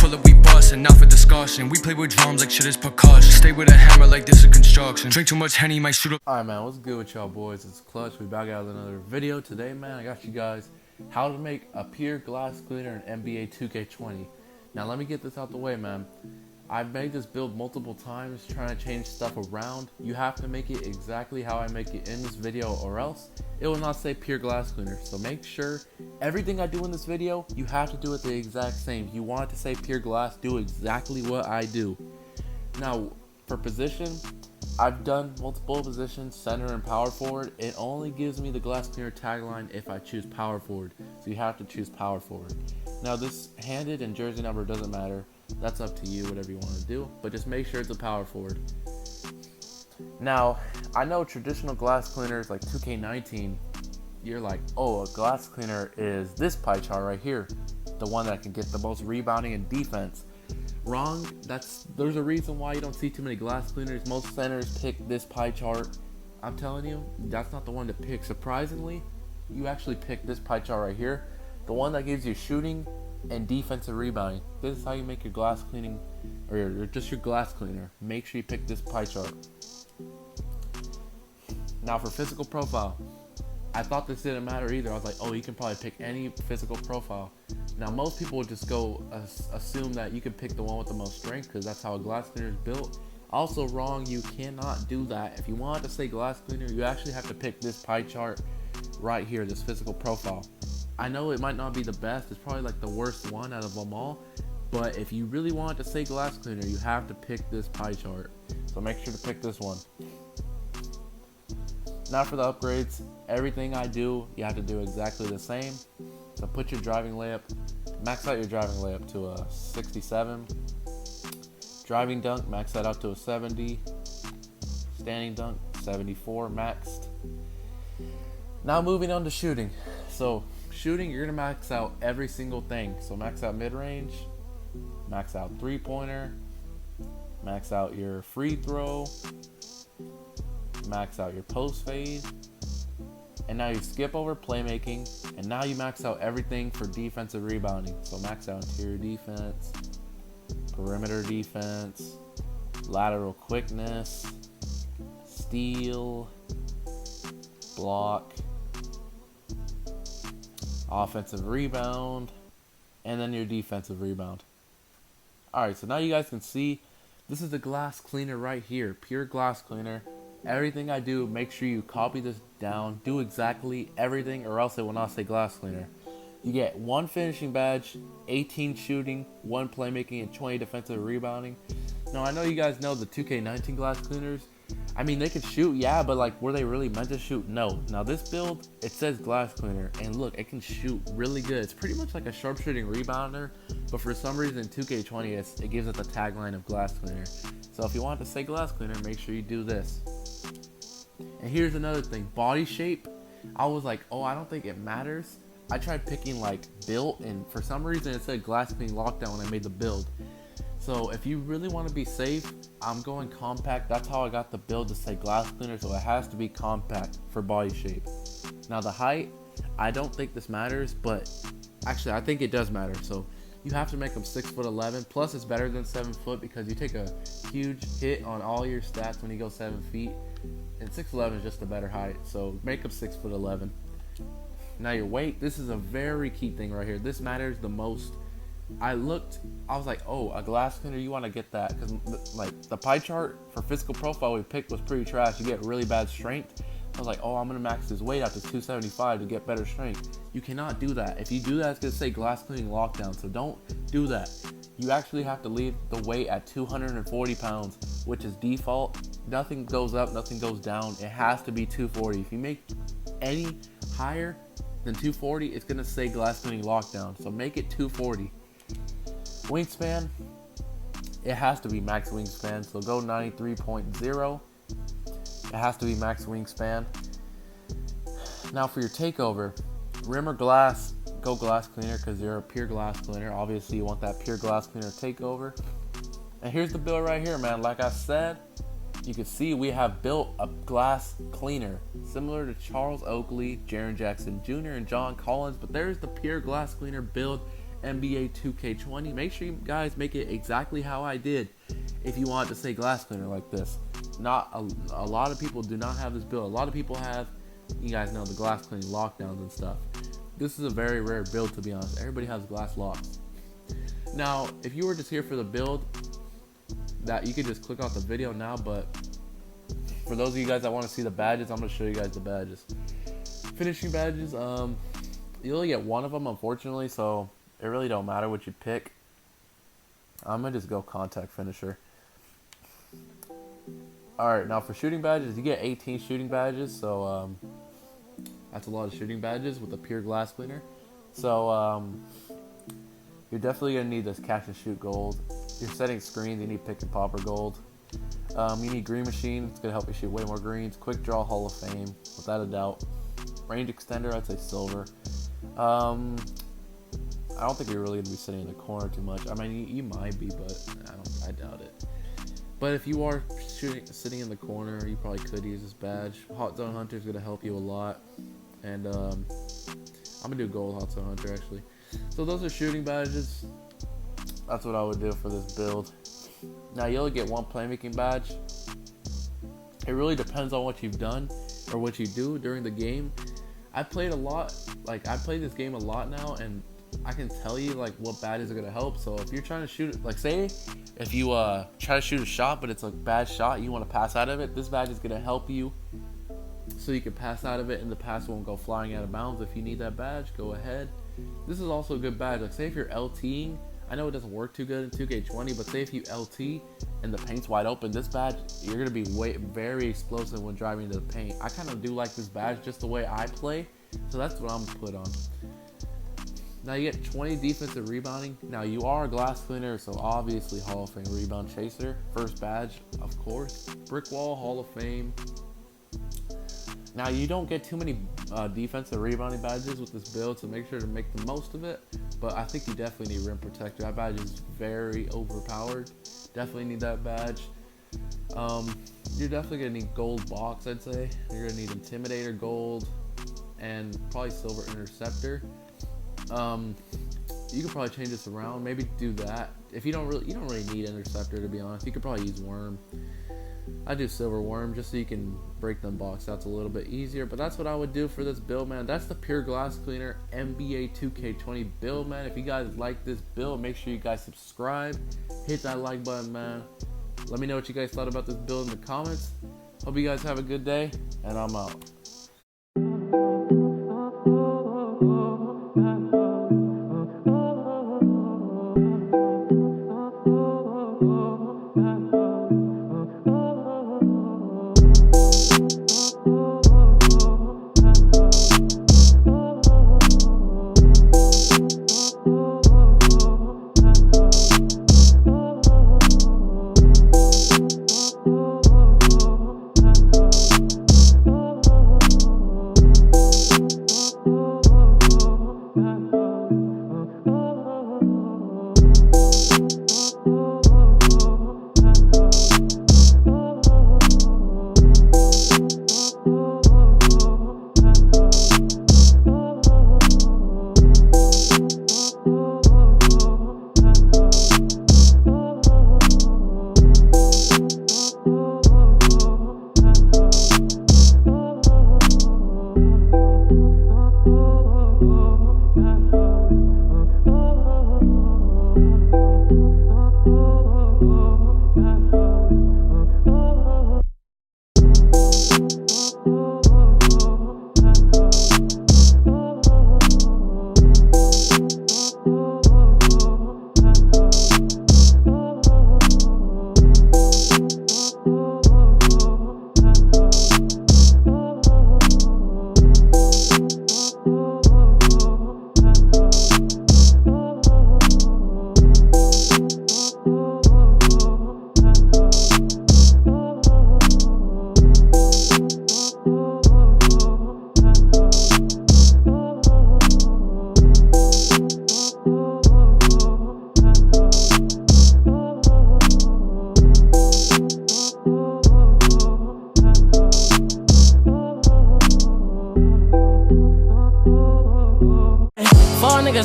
pull up, we bustin', not for discussion. We play with drums like shit is percussion. Stay with a hammer like this is construction. Drink too much Henny, might shoot up. Alright man, what's good with y'all boys? It's Clutch. We back out with another video. Today man, I got you guys how to make a pure glass cleaner in NBA 2K20. Now let me get this out the way, man. I've made this build multiple times trying to change stuff around. You have to make it exactly how I make it in this video, or else it will not say pure glass cleaner. So make sure everything I do in this video, you have to do it the exact same. If you want it to say pure glass, do exactly what I do. Now for position, I've done multiple positions, center and power forward. It only gives me the glass cleaner tagline if I choose power forward. So you have to choose power forward. Now this handed and jersey number doesn't matter. That's up to you, whatever you want to do. But just make sure it's a power forward. Now, I know traditional glass cleaners like 2K19, you're like, oh, a glass cleaner is this pie chart right here. The one that can get the most rebounding and defense. Wrong. There's a reason why you don't see too many glass cleaners. Most centers pick this pie chart. I'm telling you, that's not the one to pick. Surprisingly, you actually pick this pie chart right here. The one that gives you shooting and defensive rebounding. This is how you make your glass cleaning, or just your glass cleaner. Make sure you pick this pie chart. Now for physical profile, I thought this didn't matter either. I was like, oh, you can probably pick any physical profile. Now most people would just go assume that you can pick the one with the most strength because that's how a glass cleaner is built. Also wrong, you cannot do that. If you want to say glass cleaner, you actually have to pick this pie chart right here, this physical profile. I know it might not be the best, it's probably like the worst one out of them all, but if you really want to say glass cleaner, you have to pick this pie chart. So make sure to pick this one. Now for the upgrades, everything I do, you have to do exactly the same. So put your driving layup, max out your driving layup to a 67. Driving dunk, max that out to a 70. Standing dunk, 74 maxed. Now moving on to shooting. So shooting, you're gonna max out every single thing. So max out mid-range, max out three-pointer, max out your free throw, max out your post fade, and now you skip over playmaking, and now you max out everything for defensive rebounding. So max out interior defense, perimeter defense, lateral quickness, steal, block, offensive rebound, and then your defensive rebound. Alright, so now you guys can see this is the glass cleaner right here, pure glass cleaner. Everything I do, make sure you copy this down, do exactly everything, or else it will not say glass cleaner. You get 1 finishing badge, 18 shooting, 1 playmaking, and 20 defensive rebounding. Now I know you guys know the 2K19 glass cleaners. I mean, they can shoot, yeah, but like, were they really meant to shoot? No. Now this build, it says glass cleaner, and look, it can shoot really good. It's pretty much like a sharpshooting rebounder, but for some reason 2K20, it gives it the tagline of glass cleaner. So if you want to say glass cleaner, make sure you do this. And here's another thing, body shape. I was like, oh, I don't think it matters. I tried picking like built, and for some reason it said glass cleaning lockdown when I made the build. So if you really want to be safe, I'm going compact. That's how I got the build to say glass cleaner, so it has to be compact for body shape. Now the height, I don't think this matters, but actually I think it does matter. So you have to make them 6'11". Plus it's better than 7 foot because you take a huge hit on all your stats when you go 7 feet. And 6'11" is just a better height. So make them 6'11". Now your weight, this is a very key thing right here. This matters the most. I was like, oh, a glass cleaner, you want to get that because like the pie chart for physical profile we picked was pretty trash. You get really bad strength. I was like, oh, I'm gonna max his weight out to 275 to get better strength. You cannot do that. If you do that, it's gonna say glass cleaning lockdown. So don't do that. You actually have to leave the weight at 240 pounds, which is default. Nothing goes up, nothing goes down. It has to be 240. If you make any higher than 240, it's gonna say glass cleaning lockdown. So make it 240. Wingspan, it has to be max wingspan, so go 93.0. It has to be max wingspan. Now for your takeover, rim or glass, go glass cleaner because you're a pure glass cleaner. Obviously you want that pure glass cleaner takeover. And here's the build right here, man. Like I said, you can see we have built a glass cleaner similar to Charles Oakley, Jaren Jackson Jr., and John Collins, but there's the pure glass cleaner build. NBA 2K20. Make sure you guys make it exactly how I did if you want to say glass cleaner like this. Not a lot of people do not have this build. A lot of people have, you guys know, the glass cleaning lockdowns and stuff. This is a very rare build, to be honest. Everybody has glass locks. Now, if you were just here for the build, that you could just click off the video now, but for those of you guys that want to see the badges, I'm going to show you guys the badges. Finishing badges, you only get one of them, unfortunately, so it really don't matter what you pick. I'm going to just go contact finisher. Alright, now for shooting badges, you get 18 shooting badges, so that's a lot of shooting badges with a pure glass cleaner. So you're definitely going to need this catch and shoot gold. You're setting screens, you need pick and popper gold. You need green machine, it's going to help you shoot way more greens. Quick draw Hall of Fame, without a doubt. Range extender, I'd say silver. I don't think you're really going to be sitting in the corner too much. I mean, you might be, but I doubt it. But if you are sitting in the corner, you probably could use this badge. Hot Zone Hunter is going to help you a lot. And I'm going to do gold Hot Zone Hunter, actually. So those are shooting badges. That's what I would do for this build. Now, you only get one playmaking badge. It really depends on what you've done or what you do during the game. I played a lot. Like, I played this game a lot now, and I can tell you like what badges are gonna help. So if you're trying to shoot, like say if you try to shoot a shot but it's a bad shot, you want to pass out of it, this badge is gonna help you so you can pass out of it and the pass won't go flying out of bounds. If you need that badge, go ahead. This is also a good badge. Like say if you're LTing, I know it doesn't work too good in 2K20, but say if you LT and the paint's wide open, this badge, you're gonna be very explosive when driving into the paint. I kind of do like this badge just the way I play, so that's what I'm gonna put on. Now you get 20 defensive rebounding. Now you are a glass cleaner, so obviously Hall of Fame rebound chaser. First badge, of course. Brick wall, Hall of Fame. Now you don't get too many defensive rebounding badges with this build, so make sure to make the most of it. But I think you definitely need rim protector. That badge is very overpowered. Definitely need that badge. You're definitely gonna need gold box, I'd say. You're gonna need intimidator gold and probably silver interceptor. You could probably change this around, maybe do that. If you don't really need interceptor, to be honest. You could probably use worm. I do silver worm just so you can break them box outs a little bit easier, but that's what I would do for this build, man. That's the pure glass cleaner NBA 2K20 build, man. If you guys like this build, make sure you guys subscribe, hit that like button, man. Let me know what you guys thought about this build in the comments. Hope you guys have a good day, and I'm out.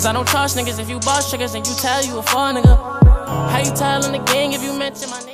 Cause I don't trust niggas. If you bust triggers and you tell you a fuck nigga. How you tellin' the gang if you mention my name?